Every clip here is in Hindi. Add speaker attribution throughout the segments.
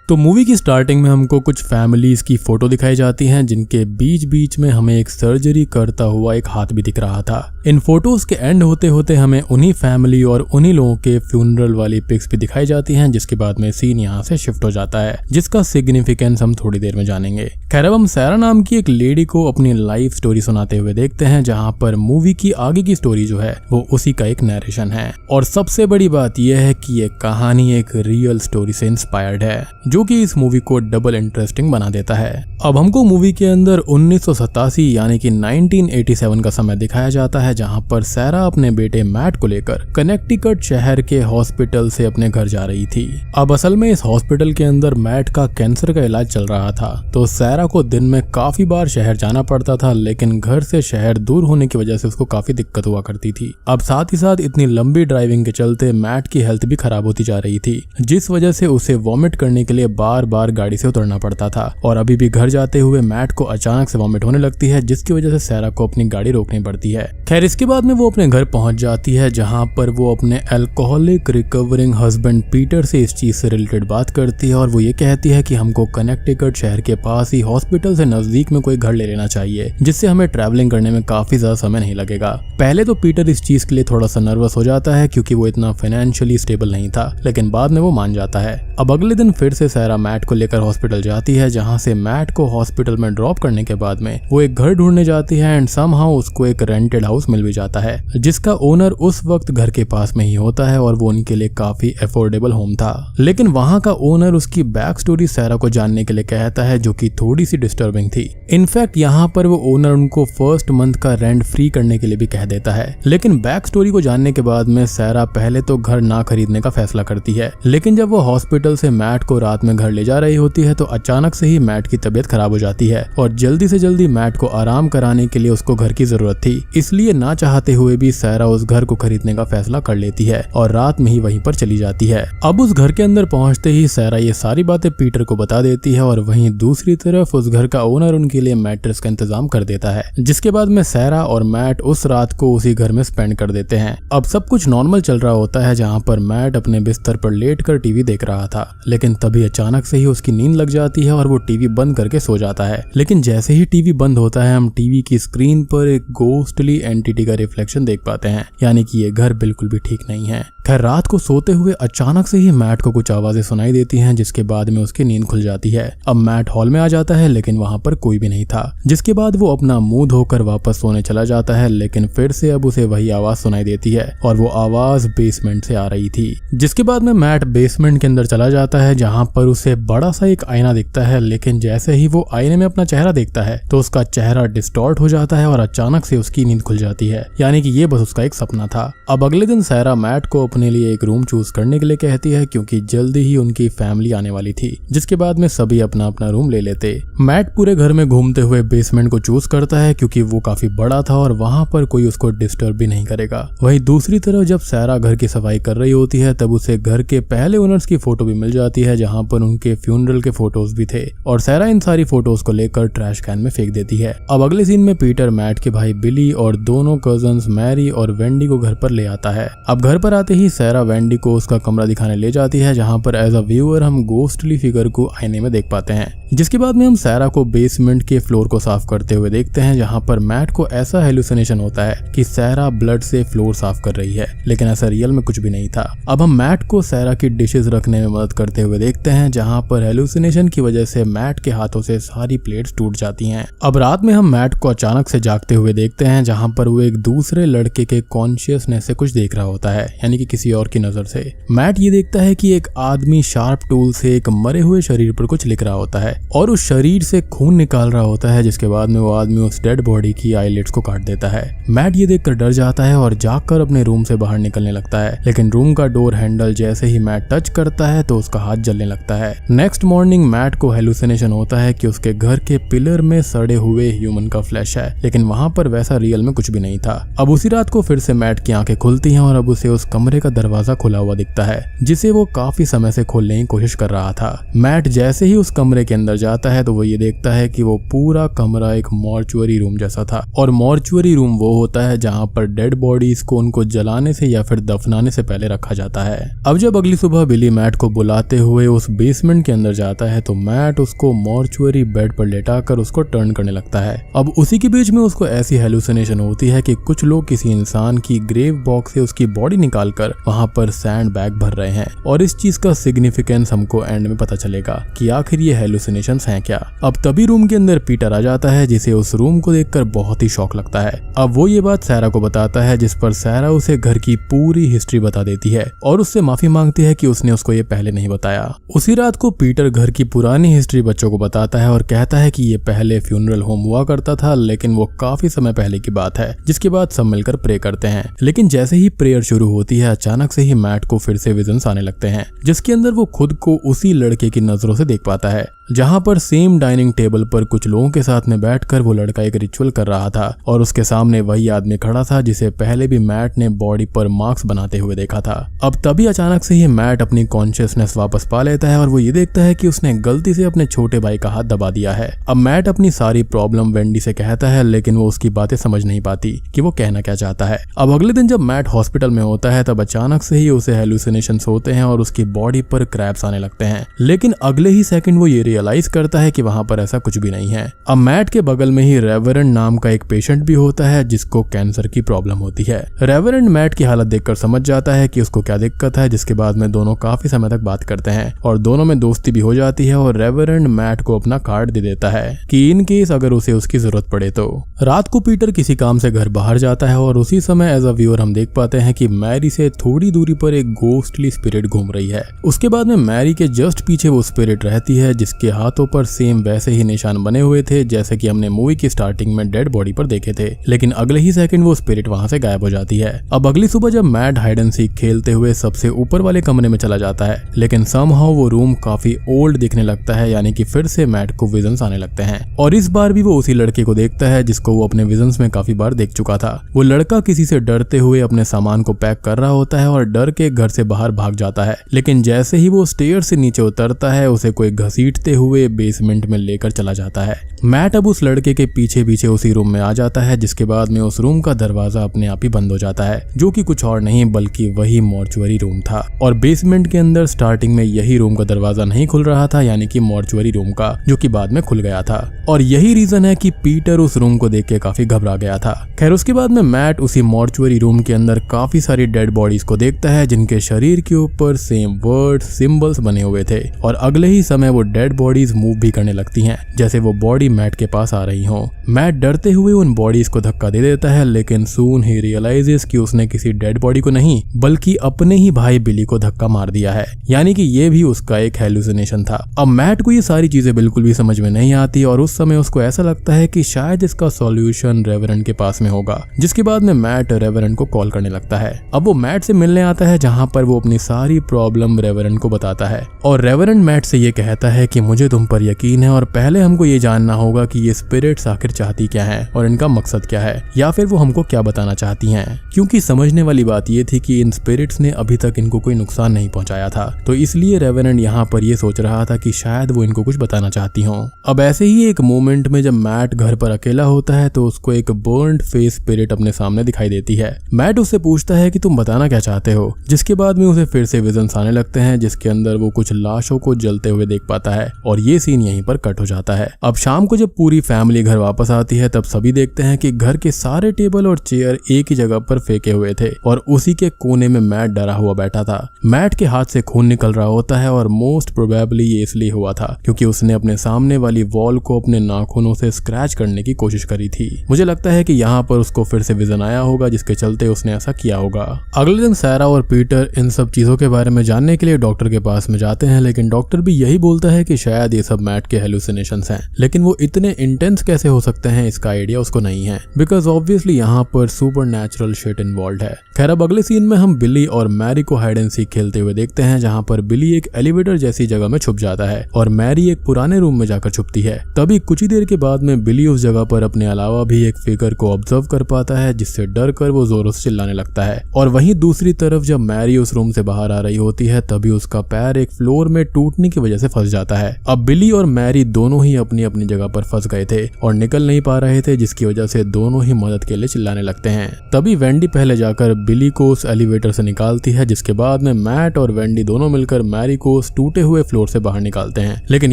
Speaker 1: तो मूवी की स्टार्टिंग में हमको कुछ फैमिलीज की फोटो दिखाई जाती हैं जिनके बीच बीच में हमें एक सर्जरी करता हुआ एक हाथ भी दिख रहा था। इन फोटोज के एंड होते होते हमें उन्हीं फैमिली और उन्हीं लोगों के फ्यूनरल वाली पिक्स भी दिखाई जाती हैं, जिसके बाद में सीन यहाँ से शिफ्ट हो जाता है, जिसका सिग्निफिकेंस हम थोड़ी देर में जानेंगे। खैर, अब हम सैरा नाम की एक लेडी को अपनी लाइफ स्टोरी सुनाते हुए देखते हैं, जहाँ पर मूवी की आगे की स्टोरी जो है वो उसी का एक नरेशन है। और सबसे बड़ी बात यह है कि ये कहानी एक रियल स्टोरी से इंस्पायर्ड है, जो कि इस मूवी को डबल इंटरेस्टिंग बना देता है। अब हमको मूवी के अंदर 1987 यानी कि 1987 का समय दिखाया जाता है, जहां पर सैरा अपने बेटे मैट को लेकर कनेक्टिकट शहर के हॉस्पिटल से अपने घर जा रही थी। अब असल में इस हॉस्पिटल के अंदर मैट का कैंसर का इलाज चल रहा था, तो सैरा को दिन में काफी बार शहर जाना पड़ता था, लेकिन घर से शहर दूर होने की वजह से उसको काफी दिक्कत हुआ करती थी। अब साथ ही साथ इतनी लंबी ड्राइविंग के चलते मैट की हेल्थ भी खराब होती जा रही थी, जिस वजह से उसे वॉमिट करने के लिए बार बार गाड़ी से उतरना पड़ता था। और अभी भी घर जाते हुए मैट को अचानक से वॉमिट होने लगती है, जिसकी वजह से सैरा को अपनी गाड़ी रोकनी पड़ती है। खैर, इसके बाद में वो अपने घर पहुंच जाती है, जहां पर वो अपने अल्कोहलिक रिकवरिंग हस्बैंड पीटर से इस चीज से रिलेटेड बात करती है, और वो ये कहती है कि हमको कनेक्टिकट शहर के पास ही हॉस्पिटल से नजदीक में कोई घर ले लेना चाहिए, जिससे हमें ट्रैवलिंग करने में काफी ज्यादा समय नहीं लगेगा। पहले तो पीटर इस चीज के लिए थोड़ा सा नर्वस हो जाता है, क्योंकि वो इतना फाइनेंशियली स्टेबल नहीं था, लेकिन बाद में वो मान जाता है। अब अगले दिन फिर से सैरा मैट को लेकर हॉस्पिटल जाती है, जहां से मैट को हॉस्पिटल में ड्रॉप करने के बाद में वो एक घर ढूंढने जाती है, एंड समहाउ उसको एक रेंटेड हाउस मिल भी जाता है, जिसका ओनर उस वक्त घर के पास में ही होता है, और वो उनके लिए काफी अफोर्डेबल होम था। लेकिन वहां का ओनर उसकी बैक स्टोरी सैरा को जानने के लिए कहता है, जो कि थोड़ी सी डिस्टर्बिंग थी। इनफैक्ट यहाँ पर वो ओनर उनको फर्स्ट मंथ का रेंट फ्री करने के लिए भी कह देता है। लेकिन बैक स्टोरी को जानने के बाद में सैरा पहले तो घर ना खरीदने का फैसला करती है, लेकिन जब वो हॉस्पिटल से मैट को रात में घर ले जा रही होती है, तो अचानक से ही मैट की तबीयत खराब हो जाती है, और जल्दी से जल्दी मैट को आराम कराने के लिए उसको घर की जरूरत थी। इसलिए ना चाहते हुए भी सैरा उस घर को खरीदने का फैसला कर लेती है, और रात में ही वहीं पर चली जाती है। अब उस घर के अंदर पहुंचते ही सैरा ये सारी बातें पीटर को बता देती है, और वहीं दूसरी तरफ उस घर का ओनर उनके लिए मैट्रेस का इंतजाम कर देता है, जिसके बाद में सैरा और मैट उस रात को उसी घर में स्पेंड कर देते हैं। अब सब कुछ नॉर्मल चल रहा होता है, जहाँ पर मैट अपने बिस्तर पर लेटकर टीवी देख रहा था, लेकिन तभी अचानक से ही उसकी नींद लग जाती है और वो टीवी बंद करके सो जाता है। लेकिन जैसे ही टीवी बंद होता है, हम टीवी की स्क्रीन पर एक गोस्टली एंटिटी का रिफ्लेक्शन देख पाते हैं, यानी कि ये घर बिल्कुल भी ठीक नहीं है। खैर, रात को सोते हुए अचानक से ही मैट को कुछ आवाजें सुनाई देती हैं, जिसके बाद में उसकी नींद खुल जाती है। अब मैट हॉल में आ जाता है, लेकिन वहां पर कोई भी नहीं था, जिसके बाद वो अपना मुंह धोकर वापस सोने चला जाता है। लेकिन फिर से अब उसे वही आवाज सुनाई देती है, और वो आवाज बेसमेंट से आ रही थी। जिसके बाद में मैट बेसमेंट के अंदर चला जाता है, जहां पर उसे बड़ा सा एक आईना दिखता है। लेकिन जैसे ही वो आईने में अपना चेहरा देखता है, तो उसका चेहरा डिस्टॉर्ट हो जाता है, और अचानक से उसकी नींद खुल जाती है, यानी कि ये बस उसका एक सपना था। अब अगले दिन सैरा मैट को अपने लिए एक रूम चूज करने के लिए कहती है, क्योंकि जल्दी ही उनकी फैमिली आने वाली थी, जिसके बाद में सभी अपना अपना रूम ले लेते। मैट पूरे घर में घूमते हुए बेसमेंट को चूज करता है, क्योंकि वो काफी बड़ा था और वहां पर कोई उसको डिस्टर्ब भी नहीं करेगा। वहीं दूसरी तरफ जब सैरा घर की सफाई कर रही होती है, तब उसे घर के पहले ओनर्स की फोटो भी मिल जाती है, जहां पर उनके फ्यूनरल के फोटोज भी थे, और सैरा इन सारी फोटोज को लेकर ट्रैश कैन में फेंक देती है। अब अगले सीन में पीटर मैट के भाई बिली और दोनों कजन्स मैरी और वेंडी को घर पर ले आता है। अब घर पर आते ही सैरा वेंडी को उसका कमरा दिखाने ले जाती है, जहां पर एज अ व्यूअर हम गोस्टली फिगर को आईने में देख पाते हैं। जिसके बाद में हम सैरा को बेसमेंट के फ्लोर को साफ करते हुए देखते हैं, जहां पर मैट को ऐसा हेलुसिनेशन होता है कि सैरा ब्लड से फ्लोर साफ कर रही है, लेकिन ऐसा रियल में कुछ भी नहीं था। अब हम मैट को सैरा की डिशेस रखने में मदद करते हुए देखते हैं, जहां पर हेलुसिनेशन की वजह से मैट के हाथों से सारी प्लेट्स टूट जाती हैं। अब रात में हम मैट को अचानक से जागते हुए देखते हैं, जहां पर वो एक दूसरे लड़के के कॉन्शियसनेस से कुछ देख रहा होता है, यानी कि किसी और की नजर से। मैट ये देखता है कि एक आदमी शार्प टूल से एक मरे हुए शरीर पर कुछ लिख रहा होता है, और उस शरीर से खून निकाल रहा होता है, जिसके बाद में वो आदमी उस डेड बॉडी की आईलिड्स को काट देता है। मैट ये देखकर डर जाता है और जागकर अपने रूम से बाहर निकलने लगता है, लेकिन रूम का डोर हैंडल जैसे ही मैट टच करता है, तो उसका हाथ जलने लगता है। नेक्स्ट मॉर्निंग मैट को हेलुसिनेशन होता है कि उसके घर के पिलर में सड़े हुए ह्यूमन का फ्लैश है, लेकिन वहां पर वैसा रियल में कुछ भी नहीं था। अब उसी रात को फिर से मैट की आंखें खुलती हैं, और अब उसे उस कमरे का दरवाजा खुला हुआ दिखता है, जिसे वो काफी समय से खोलने की कोशिश कर रहा था। मैट जैसे ही उस कमरे के अंदर अंदर जाता है तो वो ये देखता है कि वो पूरा कमरा एक मॉर्चुअरी रूम जैसा था, और मॉर्चुअरी रूम वो होता है जहाँ पर डेड बॉडीज को उनको जलाने से या फिर दफनाने से पहले रखा जाता है। अब जब अगली सुबह बिली मैट को बुलाते हुए उस बेसमेंट के अंदर जाता है तो मैट उसको मॉर्चुअरी बेड पर लेटाकर उसको टर्न करने लगता है। अब उसी के बीच में उसको ऐसी हेलुसिनेशन होती है कि कुछ लोग किसी इंसान की ग्रेव बॉक्स से उसकी बॉडी निकालकर वहां पर सैंड बैग भर रहे हैं, और इस चीज का सिग्निफिकेंस हमको एंड में पता चलेगा कि आखिर ये हेलुसिनेशंस हैं क्या। अब तभी रूम के अंदर पीटर आ जाता है, जिसे उस रूम को देखकर बहुत ही शॉक लगता है। अब वो ये बात सैरा को बताता है, जिस पर सैरा उसे घर की पूरी हिस्ट्री बता देती है और उससे माफी मांगती है कि उसने उसको ये पहले नहीं बताया। उसी रात को पीटर घर की पुरानी हिस्ट्री बच्चों को बताता है और कहता है कि ये पहले फ्यूनरल होम हुआ करता था, लेकिन वो काफी समय पहले की बात है। जिसके बाद सब मिलकर प्रे करते हैं, लेकिन जैसे ही प्रेयर शुरू होती है अचानक से ही मैट को फिर से विजन्स आने लगते हैं, जिसके अंदर वो खुद को उसी लड़के की नजरों से देख पाता है, जहां पर सेम डाइनिंग टेबल पर कुछ लोगों के साथ में बैठकर वो लड़का एक रिचुअल कर रहा था, और उसके सामने वही आदमी खड़ा था जिसे पहले भी मैट ने बॉडी पर मार्क्स बनाते हुए देखा था। अब तभी अचानक से ही मैट अपनी कॉन्शियसनेस वापस पा लेता है और वो ये देखता है कि उसने गलती से अपने छोटे भाई का हाथ दबा दिया है। अब मैट अपनी सारी प्रॉब्लम वेंडी से कहता है, लेकिन वो उसकी बातें समझ नहीं पाती कि वो कहना क्या चाहता है। अब अगले दिन जब मैट हॉस्पिटल में होता है तब अचानक से ही उसे हेलुसिनेशंस होते हैं और उसकी बॉडी पर क्रैप्स आने लगते हैं, लेकिन अगले ही सेकंड वो ये रियलाइज करता है कि वहां पर ऐसा कुछ भी नहीं है। अब मैट के बगल में ही रेवरेंड नाम का एक पेशेंट भी होता है जिसको कैंसर की प्रॉब्लम होती है। रेवरेंड मैट की हालत देखकर समझ जाता है कि उसको क्या दिक्कत है, जिसके बाद में दोनों काफी समय तक बात करते हैं और दोनों में दोस्ती भी हो जाती है, और रेवरेंड मैट को अपना कार्ड दे देता है कि इन केस अगर उसे उसकी जरूरत पड़े तो। रात को पीटर किसी काम से घर बाहर जाता है और उसी समय एज अ व्यूअर हम देख पाते हैं कि मैरी से थोड़ी दूरी पर एक घोस्टली स्पिरिट घूम रही है। उसके बाद में मैरी के जस्ट पीछे वो स्पिरिट रहती है जिसके हाथों पर सेम वैसे ही निशान बने हुए थे जैसे कि हमने मूवी की स्टार्टिंग में डेड बॉडी पर देखे थे, लेकिन अगले ही सेकंड वो स्पिरिट वहां से गायब हो जाती है। अब अगली सुबह जब मैट हाइड एंड सीक खेलते हुए सबसे ऊपर वाले कमरे में चला जाता है, लेकिन समहाउ वो रूम काफी ओल्ड दिखने लगता है, यानी कि फिर से मैट को विजन्स आने लगते हैं, और इस बार भी वो उसी लड़के को देखता है जिसको वो अपने विजन्स में काफी बार देख चुका था। वो लड़का किसी से डरते हुए अपने सामान को पैक कर रहा होता है और डर के घर से बाहर भाग जाता है, लेकिन जैसे ही वो स्टेयर से नीचे उतरता है उसे कोई घसीटते हुए बेसमेंट में लेकर चला जाता है। मैट अब उस लड़के के पीछे पीछे उसी रूम में आ जाता है, जिसके बाद में उस रूम का दरवाजा अपने आप ही बंद हो जाता है, जो कि कुछ और नहीं बल्कि वही मॉर्चुअरी रूम था, और बेसमेंट के अंदर स्टार्टिंग में यही रूम का दरवाजा नहीं खुल रहा था, यानी कि मॉर्चुअरी रूम का, जो कि बाद में खुल गया था, और यही रीजन है कि पीटर उस रूम को देख के काफी घबरा गया था। खैर उसके बाद में मैट उसी मॉर्चुअरी रूम के अंदर काफी सारी डेड बॉडीज को देखता है जिनके शरीर के ऊपर सेम वर्ड सिंबल्स बने हुए थे, और अगले ही समय वो डेड बॉडीज मूव भी करने लगती हैं जैसे वो बॉडी मैट के पास आ रही हो। मैट डरते हुए उन बॉडीज को धक्का दे देता है, लेकिन सून ही रियलाइजेस कि उसने किसी डेड बॉडी को नहीं बल्कि अपने ही भाई बिली को धक्का मार दिया है, यानी कि ये भी उसका एक हेलुसिनेशन था। अब मैट को ये सारी चीजें बिल्कुल भी समझ में नहीं आती और उस समय उसको ऐसा लगता है कि शायद इसका सॉल्यूशन रेवरेंड के पास में होगा, जिसके बाद में मैट रेवरेंड को कॉल करने लगता है। अब वो मैट से मिलने आता है जहां पर वो अपनी सारी प्रॉब्लम रेवरेंड को बताता है, और रेवरेंड मैट से ये कहता है कि मुझे तुम पर यकीन है और पहले हमको ये जानना होगा कि ये स्पिरिट्स आखिर चाहती क्या है और इनका मकसद क्या है, या फिर वो हमको क्या बताना चाहती हैं, क्योंकि समझने वाली बात ये थी कि इन स्पिरिट्स ने अभी तक इनको कोई नुकसान नहीं पहुंचाया था, तो इसलिए रेवरेंड यहाँ पर ये सोच रहा था कि शायद वो इनको कुछ बताना चाहती हों। अब ऐसे ही एक मोमेंट में जब मैट घर पर अकेला होता है तो उसको एक बर्न्ड फेस स्पिरिट अपने सामने दिखाई देती है। मैट उससे पूछता है कि तुम बताना क्या चाहते हो, जिसके बाद में उसे फिर से विजन्स आने लगते हैं जिसके अंदर वो कुछ लाशों को जलते हुए देख पाता है, और ये सीन यहीं पर कट हो जाता है। अब शाम को जब पूरी फैमिली घर वापस आती है तब सभी देखते हैं कि घर के सारे टेबल और चेयर एक ही जगह पर फेंके हुए थे, और उसी के कोने में मैट डरा हुआ बैठा था। मैट के हाथ से खून निकल रहा होता है, और मोस्ट प्रोबेबली ये इसलिए हुआ था क्योंकि उसने अपने सामने वाली वॉल को अपने नाखूनों से स्क्रैच करने की कोशिश करी थी। मुझे लगता है कि यहाँ पर उसको फिर से विजन आया होगा जिसके चलते उसने ऐसा किया होगा। अगले दिन सैरा और पीटर इन सब चीजों के बारे में जानने के लिए डॉक्टर के पास में जाते हैं, लेकिन डॉक्टर भी यही बोलता है कि शायद ये सब मैट के हेलुसिनेशंस हैं, लेकिन वो इतने इंटेंस कैसे हो सकते हैं इसका आइडिया उसको नहीं है, बिकॉज ऑब्वियसली यहाँ पर सुपरनैचुरल शिट इन्वॉल्व है। खैर अब अगले सीन में हम बिली और मैरी को हाइड एंड सीक खेलते हुए देखते हैं, जहाँ पर बिली एक एलिवेटर जैसी जगह में छुप जाता है और मैरी एक पुराने रूम में जाकर छुपती है। तभी कुछ ही देर के बाद में बिली उस जगह पर अपने अलावा भी एक फिगर को ऑब्जर्व कर पाता है, जिससे डर कर वो जोरों से चिल्लाने लगता है। और वहीं दूसरी तरफ जब मैरी उस रूम से बाहर आ रही होती है तभी उसका पैर एक फ्लोर में टूटने की वजह से फंस जाता है। अब अब बिली और मैरी दोनों ही अपनी अपनी जगह पर फंस गए थे और निकल नहीं पा रहे थे, जिसकी वजह से दोनों ही मदद के लिए चिल्लाने लगते हैं। तभी वेंडी पहले जाकर बिली को उस एलिवेटर से निकालती है, जिसके बाद में मैट और वेंडी दोनों मिलकर मैरी को उस टूटे हुए फ्लोर से बाहर निकालते हैं। लेकिन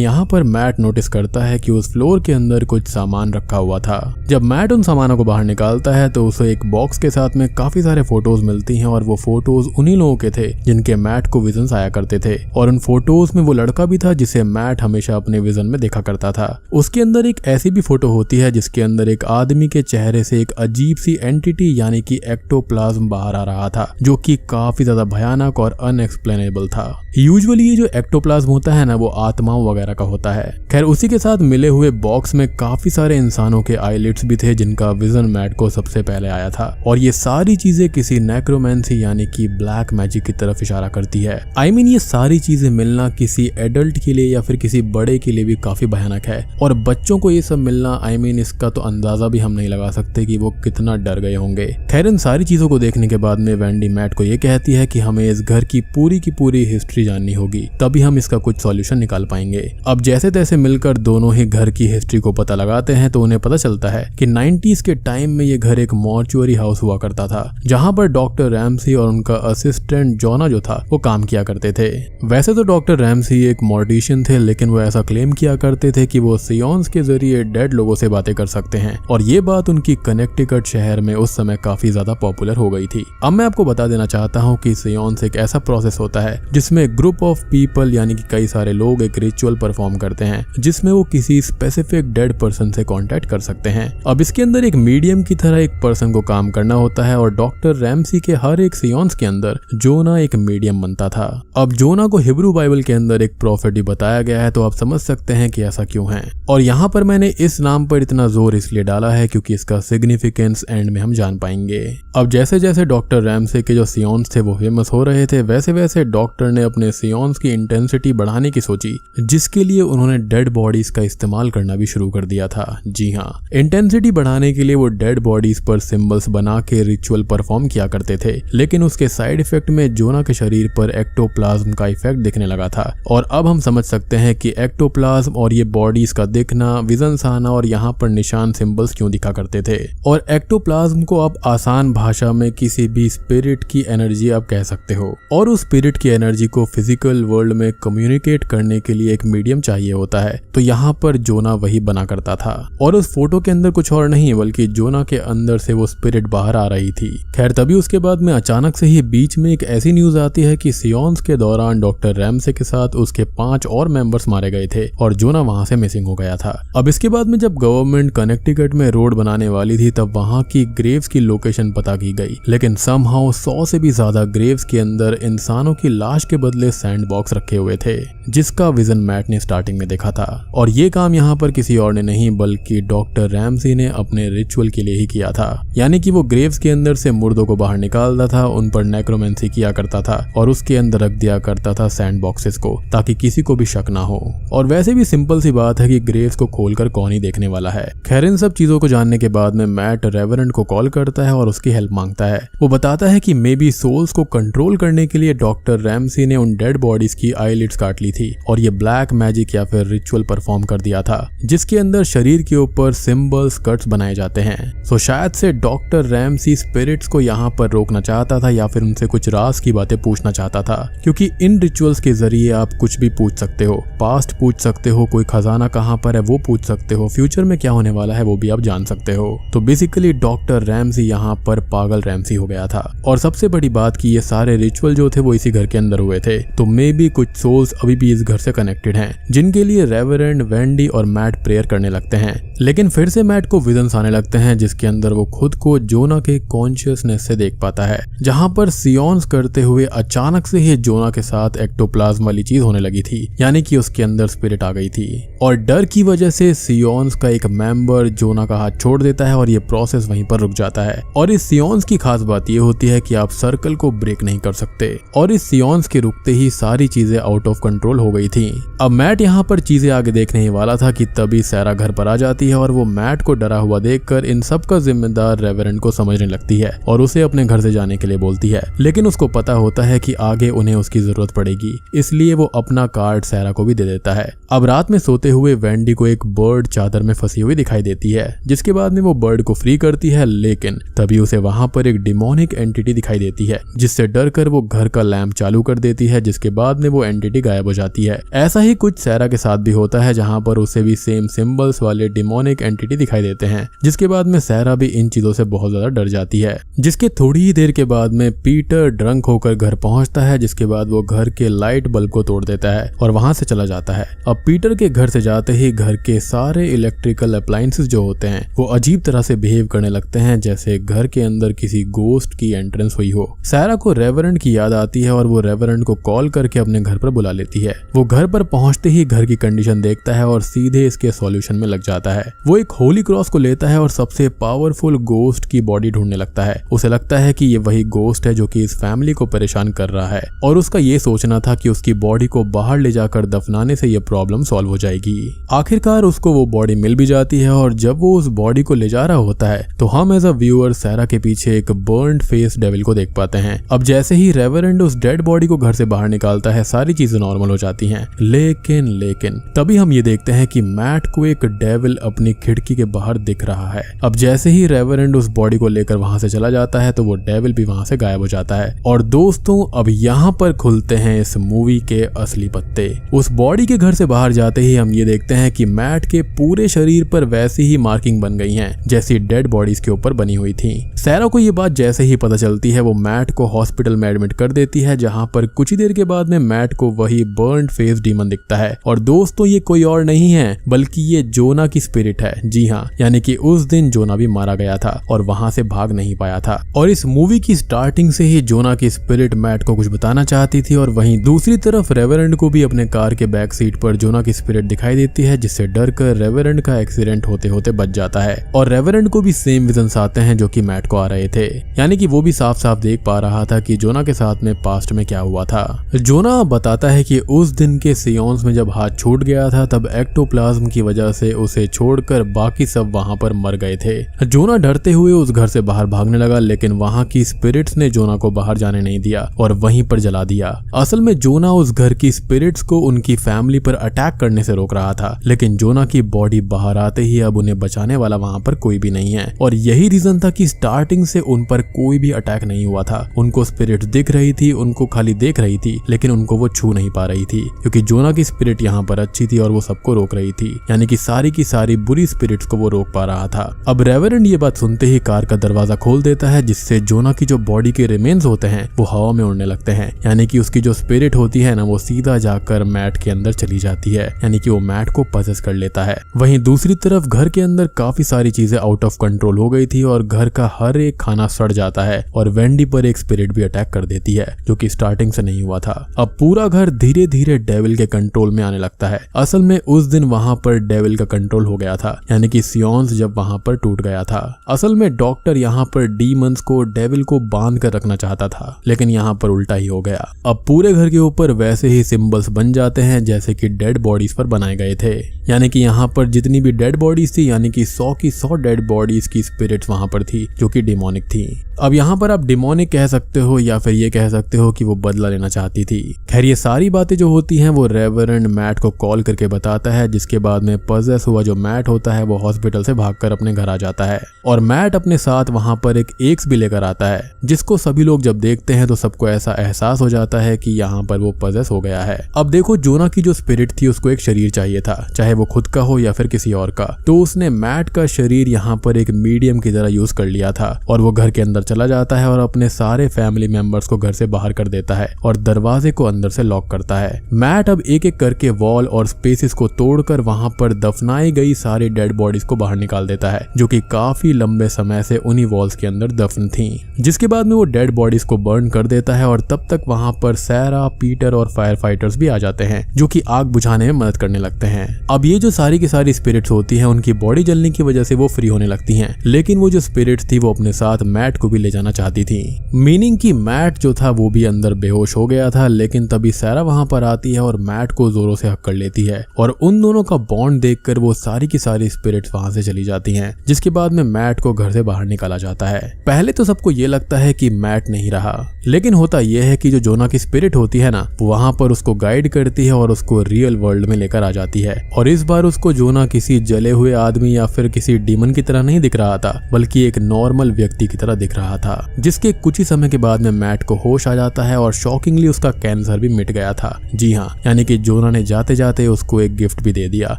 Speaker 1: यहाँ पर मैट नोटिस करता है कि उस फ्लोर के अंदर कुछ सामान रखा हुआ था। जब मैट उन सामानों को बाहर निकालता है तो उसे एक बॉक्स के साथ में काफी सारे फोटोज मिलती हैं और वो फोटोज उन्हीं लोगों के थे जिनके मैट को विजन्स आया करते थे। और उन फोटोज में वो लड़का भी था जिसे मैट हमेशा अपने विजन में देखा करता था। उसके अंदर एक ऐसी भी फोटो होती है जिसके अंदर एक आदमी के चेहरे से एक अजीब सी एंटिटी यानी कि एक्टोप्लाज्म बाहर आ रहा था, जो कि काफी ज्यादा भयानक और अनएक्सप्लेनेबल था। यूजुअली ये जो एक्टोप्लाज्म होता है ना, वो आत्माओं वगैरह का होता है। खैर, उसी के साथ मिले हुए बॉक्स में काफी सारे इंसानों के आईलिड्स भी थे जिनका विजन मैट को सबसे पहले आया था। और ये सारी चीजें किसी नेक्रोमेंसी यानी कि ब्लैक मैजिक की तरफ इशारा करती है। I mean, ये सारी चीजें मिलना किसी एडल्ट के लिए या फिर किसी बड़े के लिए भी काफी भयानक है, और बच्चों को ये सब मिलना I mean, इसका तो अंदाजा भी हम नहीं लगा सकते कि वो कितना डर गए होंगे। खैर, इन सारी चीजों को देखने के बाद में वेंडी मैट को ये कहती है कि हमें इस घर की पूरी हिस्ट्री जाननी होगी, तभी हम इसका कुछ सॉल्यूशन निकाल पाएंगे। अब जैसे तैसे मिलकर दोनों ही घर की हिस्ट्री को पता लगाते हैं तो उन्हें पता चलता है कि 90s के टाइम में ये घर एक मॉर्चुअरी हाउस हुआ करता था, जहां पर डॉक्टर रैमसी और उनका असिस्टेंट जोना जो था वो काम किया करते थे। वैसे तो डॉक्टर रैमसी एक मॉर्टिशियन थे, लेकिन वो ऐसा क्लेम किया करते थे कि वो सियोन्स के जरिए डेड लोगों से बातें कर सकते हैं, और ये बात उनकी कनेक्टिकट शहर में उस समय काफी ज्यादा पॉपुलर हो गई थी। अब मैं आपको बता देना चाहता हूँ कि सियोन्स एक ऐसा प्रोसेस होता है जिसमें ग्रुप ऑफ पीपल यानी कि कई सारे लोग एक रिचुअल परफॉर्म करते हैं, जिसमें वो किसी स्पेसिफिक डेड पर्सन से कांटेक्ट कर सकते हैं। अब इसके अंदर एक मीडियम की तरह एक पर्सन को काम करना होता है, और डॉक्टर रैमसी के हर एक सियोन्स के अंदर जोना एक मीडियम बनता था। अब जोना को हिब्रू बाइबल के अंदर एक प्रॉफिट भी बताया गया है, तो आप समझ सकते हैं कि ऐसा क्यों है। और यहाँ पर मैंने इस नाम पर इतना जोर इसलिए डाला है क्योंकि इसका सिग्निफिकेंस एंड में हम जान पाएंगे। अब जैसे जैसे डॉक्टर रैमसी के जो सियोन्स थे वो फेमस हो रहे थे, वैसे वैसे डॉक्टर ने अपने सियोन्स की इंटेंसिटी बढ़ाने की सोची, जिसके लिए उन्होंने डेड बॉडीज का इस्तेमाल करना भी शुरू कर दिया था। जी हाँ, इंटेंसिटी बढ़ाने के लिए वो डेड बॉडीज पर सिंबल्स बना के रिचुअल परफॉर्म किया करते थे, लेकिन उसके साइड इफेक्ट में जोना के शरीर पर एक्टोप्लाज्म का इफेक्ट दिखने लगा था। और अब हम समझ सकते हैं कि एक्टोप्लाज्म और ये बॉडीज का दिखना, विजन्स आना और यहाँ पर निशान सिंबल्स क्यों दिखा करते थे। और एक्टोप्लाज्म को आप आसान भाषा में किसी भी स्पिरिट की एनर्जी आप कह सकते हो, और उस स्पिरिट की एनर्जी को फिजिकल वर्ल्ड में कम्युनिकेट करने के लिए एक मीडियम चाहिए होता है। तो यहाँ पर जोना वही बना करता था, और उस फोटो के अंदर कुछ और नहीं बल्कि जोना के अंदर से वो स्पिरिट बाहर आ रही थी। खैर, तभी उसके बाद में अचानक से ही बीच में एक ऐसी न्यूज आती है कि सियोन्स के दौरान डॉक्टर रैमसे के साथ उसके 5 और मेंबर्स मारे गए थे और जोना वहां से मिसिंग हो गया था। अब इसके बाद में जब गवर्नमेंट कनेक्टिकट में रोड बनाने वाली थी, तब वहां की ग्रेव्स की लोकेशन पता की गई, लेकिन समहाउ 100 से भी ज्यादा ग्रेव्स के अंदर इंसानों की लाश के बदले सैंड बॉक्स रखे हुए थे, जिसका विजन मैट ने स्टार्टिंग में देखा था। और ये काम यहाँ पर किसी और ने नहीं बल्कि डॉक्टर रैमसी ने अपने रिचुअल के लिए ही किया था, यानी कि वो ग्रेव्स के अंदर से मुर्दों को बाहर निकालता था, उन पर नेक्रोमेंसी किया करता था और उसके अंदर रख दिया करता था सैंड बॉक्सेस को, ताकि किसी को भी शक ना हो। और वैसे भी सिंपल सी बात है कि ग्रेव्स को खोलकर कौन ही देखने वाला है। खैर, इन सब चीजों को जानने के बाद में मैट रेवरेंड को कॉल करता है और उसकी हेल्प मांगता है। वो बताता है कि मे बी सोल्स को कंट्रोल करने के लिए डॉक्टर रैमसी ने उन डेड बॉडीज की आईलिड्स काट ली थी और ये ब्लैक मैजिक या फिर रिचुअल परफॉर्म कर दिया था, जिसके अंदर शरीर के ऊपर सिंबल्स कट्स बनाए जाते हैं। सो शायद से डॉक्टर रैमसी स्पिरिट्स को यहाँ पर रोकना चाहता था या फिर उनसे कुछ राज की बातें पूछना चाहता था, क्योंकि इन रिचुअल्स के जरिए आप कुछ भी पूछ सकते हो। पास्ट पूछ सकते हो, कोई खजाना कहाँ पर है वो पूछ सकते हो, फ्यूचर में क्या होने वाला है वो भी आप जान सकते हो। तो बेसिकली डॉक्टर रैमसी यहाँ पर पागल रैमसी हो गया था। और सबसे बड़ी बात कि ये सारे रिचुअल जो थे वो इसी घर के अंदर हुए थे, तो मे बी कुछ सोल्स अभी भी इस घर से कनेक्टेड हैं, जिनके लिए रेवरेंड, वेंडी और मैट प्रेयर करने लगते हैं। लेकिन फिर से मैट को विजन्स आने लगते हैं, जिसके अंदर वो खुद को जोना के कॉन्शियसनेस से देख पाता है, जहां पर सियोन्स करते हुए अचानक से ही जोना के साथ एक्टोप्लाज्म वाली चीज होने लगी थी, यानी कि उसके अंदर स्पिरिट आ गई थी। और डर की वजह से सियोन्स का एक मेंबर जोना का हाथ छोड़ देता है और ये प्रोसेस वहीं पर रुक जाता है। और इस सियोन्स की खास बात ये होती है कि आप सर्कल को ब्रेक नहीं कर सकते और इस सियोन्स के रुकते ही सारी चीजें आउट ऑफ कंट्रोल हो गई थी। अब मैट यहाँ पर चीजें आगे देखने ही वाला था कि तभी सैरा घर पर आ जाती है और वो मैट को डरा हुआ देखकर इन सब का जिम्मेदार रेवरेंड को समझने लगती है और उसे अपने घर से जाने के लिए बोलती है। लेकिन उसको पता होता है कि आगे उन्हें उसकी जरूरत पड़ेगी, इसलिए वो अपना कार्ड सैरा को भी दे देता है। अब रात में सोते हुए वेंडी को एक बर्ड चादर में फंसी हुई दिखाई देती है, जिसके बाद में वो बर्ड को फ्री करती है। लेकिन तभी उसे वहां पर एक डिमोनिक एंटिटी दिखाई देती है, जिससे डर कर वो घर का लैंप चालू कर देती है, जिसके बाद में वो एंटिटी गायब हो जाती है। ऐसा ही कुछ सैरा के साथ भी होता है, जहां पर उसे भी सेम सिंबल्स वाले डिमोनिक एंटिटी दिखाई देते हैं, जिसके बाद में सैरा भी इन चीजों से बहुत ज्यादा डर जाती है। जिसके थोड़ी ही देर के बाद में पीटर ड्रंक होकर घर पहुंचता है, जिसके बाद वो घर के लाइट बल्ब को तोड़ देता है और वहां से चला जाता है। अब पीटर के घर से जाते ही घर के सारे इलेक्ट्रिकल अप्लायंसेस जो होते हैं वो अजीब तरह से बिहेव करने लगते हैं, जैसे घर के अंदर किसी गोस्ट की एंट्रेंस हुई हो। सैरा को रेवरेंड की याद आती है और वो रेवरेंड को कॉल करके अपने घर पर बुला लेती है। वो घर पर पहुंचते ही घर की कंडीशन देखता है और सीधे इसके सॉल्यूशन में लग जाता है। वो एक होली क्रॉस को लेता है और सबसे पावरफुल गोस्ट की बॉडी ढूंढने लगता है। उसे लगता है कि ये वही गोस्ट है जो कि इस फैमिली को परेशान कर रहा है और उसका ये सोचना था कि उसकी बॉडी को बाहर ले जाकर दफनाने से ये प्रॉब्लम सॉल्व हो जाएगी। आखिरकार उसको वो बॉडी मिल भी जाती है और जब वो उस बॉडी को ले जा रहा होता है तो हम एज अ व्यूअर सैरा के पीछे एक बर्न्ड फेस डेविल को देख पाते हैं। अब जैसे ही रेवरेंड उस डेड बॉडी को घर से बाहर निकालता है सारी चीजें नॉर्मल हो जाती हैं। लेकिन तभी हम ये देखते हैं कि मैट को एक डेविल अपनी खिड़की के बाहर दिख रहा है। अब जैसे ही रेवरेंड उस बॉडी को लेकर वहां से चला जाता है तो वो डेविल भी वहां से गायब हो जाता है। और दोस्तों अब यहाँ पर खुलते हैं इस मूवी के असली पत्ते। उस बॉडी के घर से बाहर जाते ही हम ये देखते हैं कि मैट के पूरे शरीर पर वैसी ही मार्किंग बन गई हैं जैसी डेड बॉडीज के ऊपर बनी हुई थी। सैरा को ये बात जैसे ही पता चलती है वो मैट को हॉस्पिटल में एडमिट कर देती है, जहां पर कुछ ही देर के बाद में मैट को वही बर्न्ड फेस डीमन दिखता है। और दोस्तों ये कोई और नहीं है बल्कि ये जोना की स्पिरिट है। जी हाँ, यानी कि उस दिन जोना भी मारा गया था और वहां से भाग नहीं पाया था। और इस मूवी की स्टार्टिंग से ही जोना की स्पिरिट मैट को कुछ बताना चाहती थी और वहीं दूसरी तरफ रेवरेंड को भी अपने कार के बैक सीट पर जोना की स्पिरिट दिखाई देती है, जिससे डर कर रेवरेंड का एक्सीडेंट होते होते बच जाता है। और रेवरेंड को भी सेम विजन्स आते हैं जो कि मैट को आ रहे थे, यानी कि वो भी साफ साफ देख पा रहा था कि जोना के साथ में पास्ट में क्या हुआ था। जोना बताता है कि उस दिन के सियोन्स में जब हाथ छूट गया था तब एक्टोप्लाज्म की वजह से उसे छोड़कर बाकी सब वहां पर मर गए थे। जोना डरते हुए उस घर से बाहर भागने लगा, लेकिन वहां की स्पिरिट्स ने जोना को बाहर जाने नहीं दिया और वहीं पर जला दिया। असल में जोना उस घर की स्पिरिट्स को उनकी फैमिली पर अटैक करने से रोक रहा था, लेकिन जोना की बॉडी बाहर आते ही अब उन्हें बचाने वाला वहां पर कोई भी नहीं है। और यही रीजन था कि स्टार्टिंग से उन पर कोई भी अटैक नहीं हुआ था। उनको स्पिरिट दिख रही थी, उनको खाली देख रही थी, लेकिन उनको वो छू नहीं पा रही थी क्योंकि जोना की स्पिरिट यहाँ पर अच्छी थी और वो सबको रोक रही थी, यानी कि सारी की सारी बुरी स्पिरिट्स को वो रोक पा रहा था। अब रेवरेंड ये बात सुनते ही कार का दरवाजा खोल देता है, जिससे जोना की जो बॉडी के रिमेन्स होते हैं वो हवा में उड़ने लगते हैं, यानी कि उसकी जो स्पिरिट होती है ना वो सीधा जाकर मैट के अंदर चली जाती है, यानी कि वो मैट को पजेस कर लेता है। वहीं दूसरी तरफ घर के अंदर काफी सारी चीजें आउट ऑफ कंट्रोल हो गई थी और घर का हर एक खाना सड़ जाता है और वेंडी पर एक स्पिरिट भी अटैक कर देती है जो कि स्टार्टिंग से नहीं हुआ था। अब पूरा घर धीरे धीरे डेविल के कंट्रोल में आने लगता है। असल में उस दिन वहां पर डेविल का कंट्रोल हो गया था, यानी कि सियोन्स जब वहां पर टूट गया था। असल में डॉक्टर यहाँ पर डीमंस को डेविल को बांध कर रखना चाहता था, लेकिन यहाँ पर उल्टा ही हो गया। अब पूरे घर के ऊपर वैसे ही सिंबल्स बन जाते हैं जैसे कि डेड बॉडीज पर बनाए गए थे, यानी कि यहाँ पर जितनी भी डेड बॉडीज थी यानी कि 100 की 100 डेड बॉडीज की स्पिरिट्स वहां पर थी जो कि डिमोनिक थी। अब यहाँ पर आप डिमोनिक कह सकते हो या फिर ये कह सकते हो कि वो बदला लेना चाहती थी। खैर ये सारी बातें जो होती हैं वो रेवरेंड मैट को कॉल करके बताता है, जिसके बाद में पजेस हुआ जो मैट होता है वो हॉस्पिटल से भागकर अपने घर आ जाता है और मैट अपने साथ वहां पर एक एक्स भी लेकर आता है, जिसको सभी लोग जब देखते हैं तो सबको ऐसा एहसास हो जाता है कि यहाँ पर वो पजेस हो गया है। अब देखो जोना की जो स्पिरिट थी उसको एक शरीर चाहिए था, चाहे वो खुद का हो या फिर किसी और का, तो उसने मैट का शरीर यहाँ पर एक मीडियम की तरह यूज कर लिया था था और वो घर के अंदर चला जाता है और अपने सारे फैमिली मेंबर्स को घर से बाहर कर देता है और दरवाजे को अंदर से लॉक करता है। मैट अब एक एक करके वॉल और स्पेसेस को तोड़कर वहां पर दफनाई गई सारी डेड बॉडीज को बाहर निकाल देता है, जो कि काफी लंबे समय से उन्हीं वॉल्स के अंदर दफन थी। जिसके बाद में वो डेड बॉडीज को बर्न कर देता है और तब तक वहां पर सैरा, पीटर और फायर फाइटर्स भी आ जाते हैं, जो कि आग बुझाने में मदद करने लगते हैं। अब ये जो सारी की सारी स्पिरिट्स होती हैं, उनकी बॉडी जलने की वजह से वो फ्री होने लगती हैं, लेकिन वो जो स्पिरिट्स थी वो अपने साथ मैट को भी ले जाना चाहती थी। मीनिंग कि मैट जो था वो भी अंदर बेहोश हो गया था, लेकिन तभी सैरा वहां पर आती है और मैट को जोरों से हक कर लेती है और उन दोनों का बॉन्ड देखकर वो सारी की सारी स्पिरिट्स वहां से चली जाती हैं। जिसके बाद में मैट को घर से बाहर निकाला जाता है। पहले तो सबको ये लगता है कि मैट नहीं रहा, लेकिन होता यह है कि जो जोना की स्पिरिट होती है ना, वहां पर उसको गाइड करती है और उसको रियल वर्ल्ड में लेकर आ जाती है। और इस बार उसको जोना किसी जले हुए आदमी या फिर किसी डीमन की तरह नहीं दिख रहा था, बल्कि एक नॉर्मल व्यक्ति की तरह दिख रहा था। जिसके कुछ ही समय के बाद में मैट को होश आ जाता है और शॉकिंगली उसका कैंसर भी मिट गया था। जी हाँ, यानी कि जोना ने जाते जाते उसको एक गिफ्ट भी दे दिया,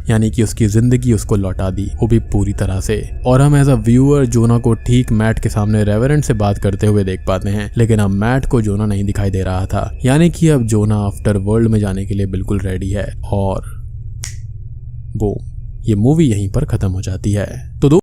Speaker 1: यानी कि उसकी जिंदगी उसको लौटा दी, वो भी पूरी तरह से। और हम एज अ व्यूअर जोना को ठीक मैट के सामने रेवरेंट से बात करते हुए देख पाते हैं, लेकिन अब मैट को जोना नहीं दिखाई दे रहा था। यानी कि अब जोना आफ्टर वर्ल्ड में जाने के लिए बिल्कुल रेडी है। और वो ये मूवी यहीं पर खत्म हो जाती है। तो